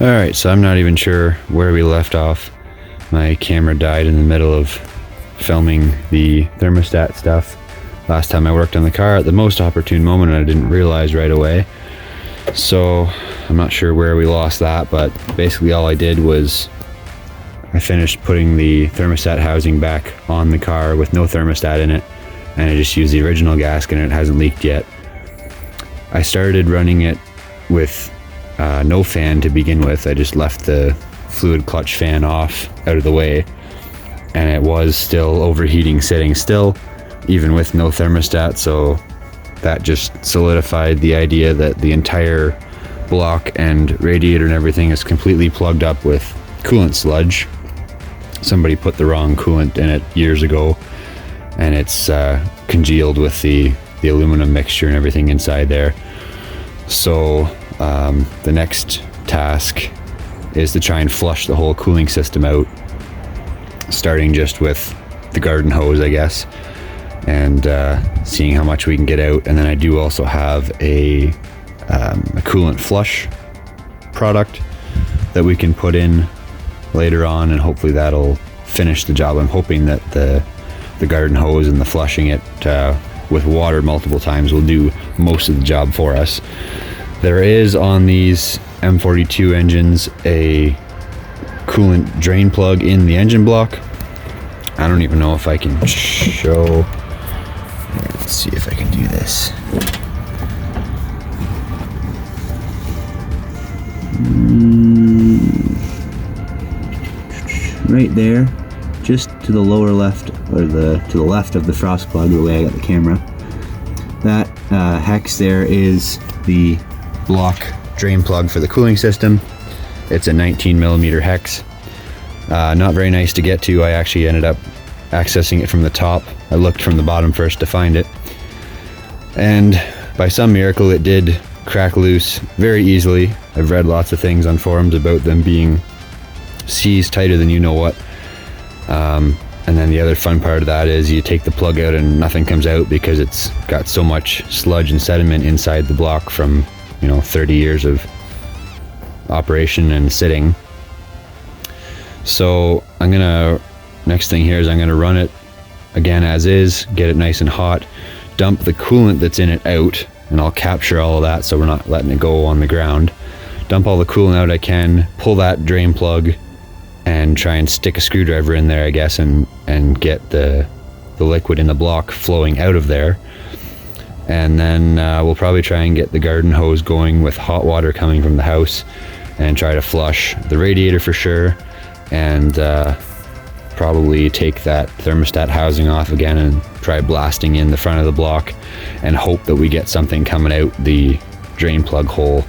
Alright, so I'm not even sure where we left off. My camera died in the middle of filming the thermostat stuff last time I worked on the car at the most opportune moment, and I didn't realize right away. So I'm not sure where we lost that, but basically all I did was I finished putting the thermostat housing back on the car with no thermostat in it, and I just used the original gasket and it hasn't leaked yet. I started running it with no fan to begin with. I just left the fluid clutch fan off out of the way, and it was still overheating sitting still even with no thermostat, so that just solidified the idea that the entire block and radiator and everything is completely plugged up with coolant sludge. Somebody put the wrong coolant in it years ago, and it's congealed with the aluminum mixture and everything inside there. So the next task is to try and flush the whole cooling system out, starting just with the garden hose, I guess, and seeing how much we can get out. And then I do also have a coolant flush product that we can put in later on, and hopefully that'll finish the job. I'm hoping that the garden hose and the flushing it with water multiple times will do most of the job for us. There is on these M42 engines a coolant drain plug in the engine block. I don't even know if I can show. Let's see if I can do this. Right there, just to the lower left, or to the left of the frost plug, the way I got the camera. That hex there is the block drain plug for the cooling system. It's a 19mm hex. Not very nice to get to. I actually ended up accessing it from the top. I looked from the bottom first to find it, and by some miracle it did crack loose very easily. I've read lots of things on forums about them being seized tighter than you know what. And then the other fun part of that is you take the plug out and nothing comes out because it's got so much sludge and sediment inside the block from 30 years of operation and sitting. So next thing here is I'm gonna run it again as is, get it nice and hot, dump the coolant that's in it out, and I'll capture all of that so we're not letting it go on the ground. Dump all the coolant out I can, pull that drain plug, and try and stick a screwdriver in there, I guess, and get the liquid in the block flowing out of there. And then we'll probably try and get the garden hose going with hot water coming from the house and try to flush the radiator for sure, and probably take that thermostat housing off again and try blasting in the front of the block and hope that we get something coming out the drain plug hole.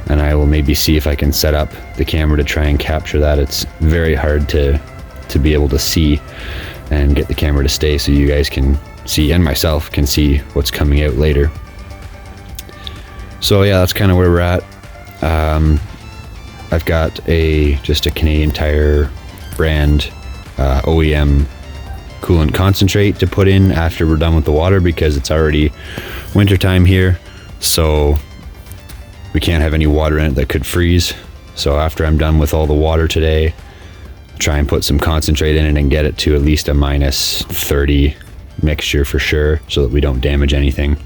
And I will maybe see if I can set up the camera to try and capture that. It's very hard to be able to see and get the camera to stay so you guys can see, and myself can see what's coming out later. So yeah, that's kind of where we're at. I've got just a Canadian Tire brand OEM coolant concentrate to put in after we're done with the water, because it's already wintertime here, so we can't have any water in it that could freeze. So after I'm done with all the water today, try and put some concentrate in it and get it to at least a -30 mixture for sure, so that we don't damage anything.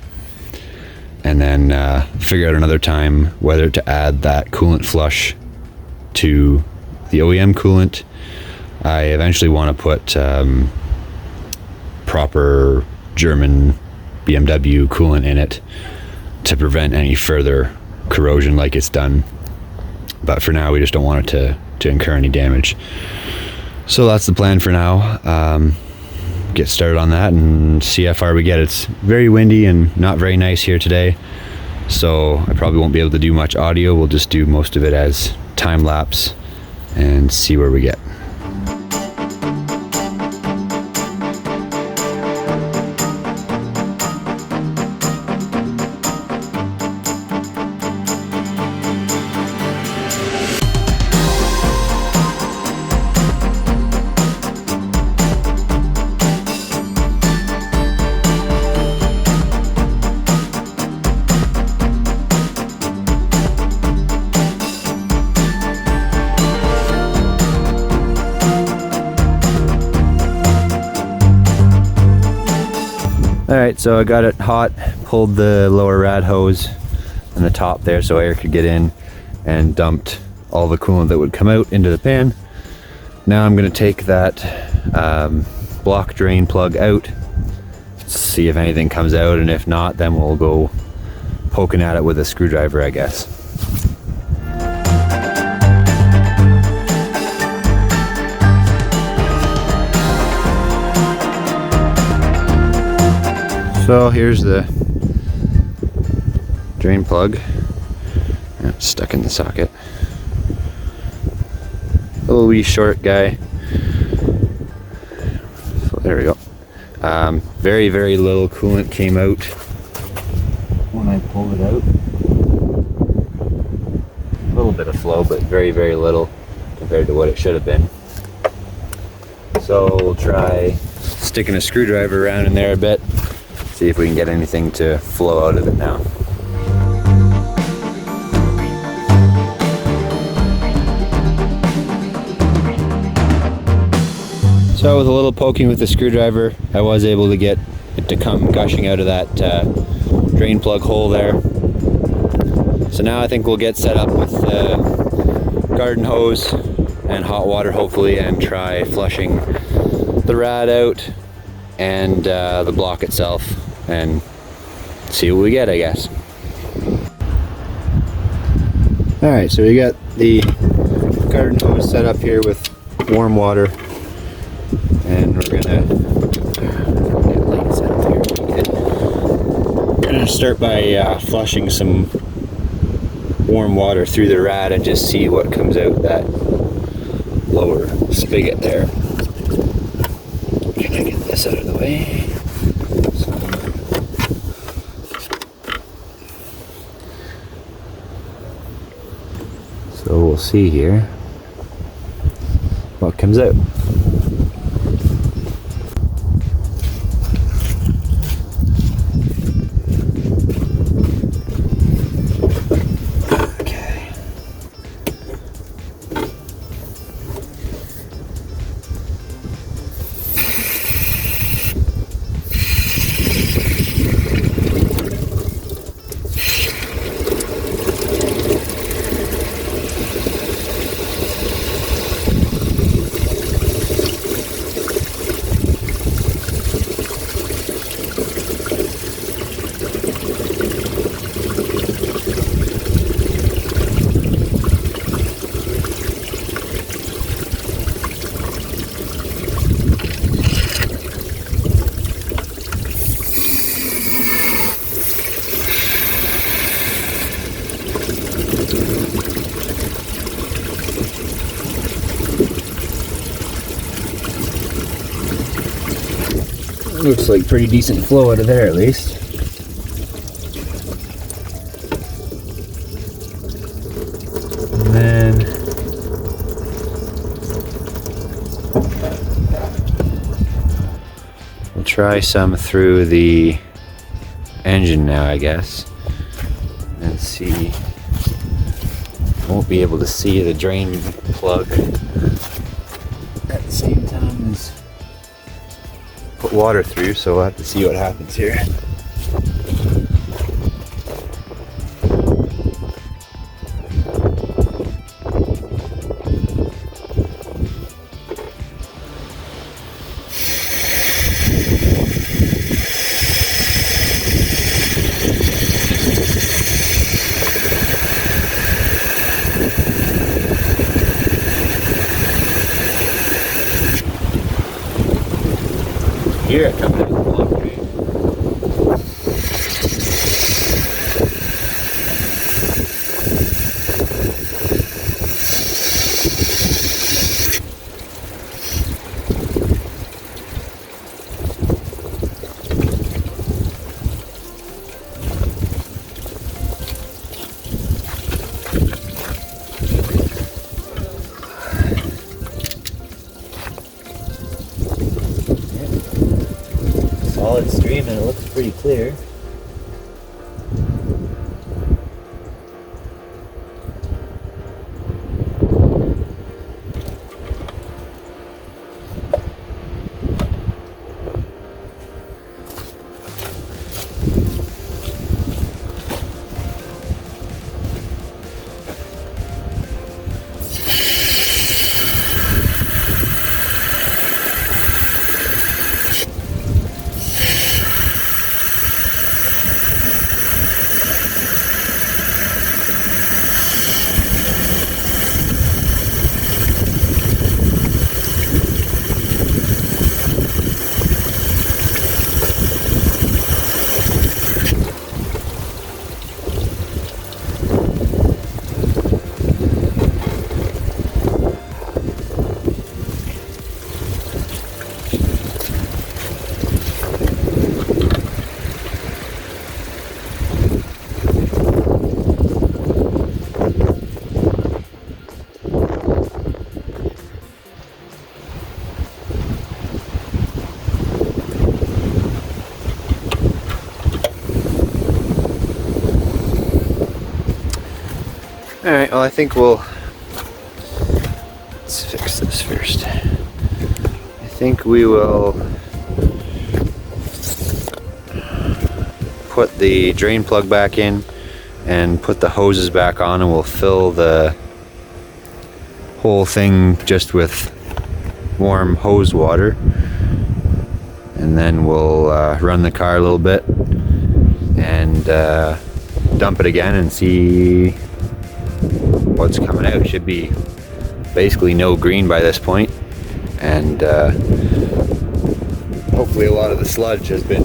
And then figure out another time whether to add that coolant flush to the OEM coolant. I eventually want to put proper German BMW coolant in it to prevent any further corrosion like it's done, but for now we just don't want it to incur any damage. So that's the plan for now. Get started on that and see how far we get. It's very windy and not very nice here today, so I probably won't be able to do much audio. We'll just do most of it as time lapse and see where we get. Alright, so I got it hot, pulled the lower rad hose and the top there so air could get in, and dumped all the coolant that would come out into the pan. Now I'm going to take that block drain plug out, see if anything comes out, and if not, then we'll go poking at it with a screwdriver, I guess. So here's the drain plug. It's stuck in the socket. A little wee short guy. So there we go. Very, very little coolant came out when I pulled it out. A little bit of flow, but very, very little compared to what it should have been. So we'll try sticking a screwdriver around in there a bit. See if we can get anything to flow out of it now. So with a little poking with the screwdriver, I was able to get it to come gushing out of that drain plug hole there. So now I think we'll get set up with the garden hose and hot water hopefully, and try flushing the rad out and the block itself, and see what we get, I guess. Alright, so we got the garden hose set up here with warm water, and we're gonna start by flushing some warm water through the rad and just see what comes out that lower spigot there. Can I get this out of the way? So we'll see here what comes out. Okay. Looks like pretty decent flow out of there at least. And then we'll try some through the engine now, I guess, and see. Won't be able to see the drain plug at the same time as put water through, so we'll have to see what happens here. Here it comes out of the block drain. Solid stream, and it looks pretty clear. Alright, well I think let's fix this first. I think we will put the drain plug back in and put the hoses back on, and we'll fill the whole thing just with warm hose water, and then we'll run the car a little bit and dump it again and see what's coming out. Should be basically no green by this point, and hopefully a lot of the sludge has been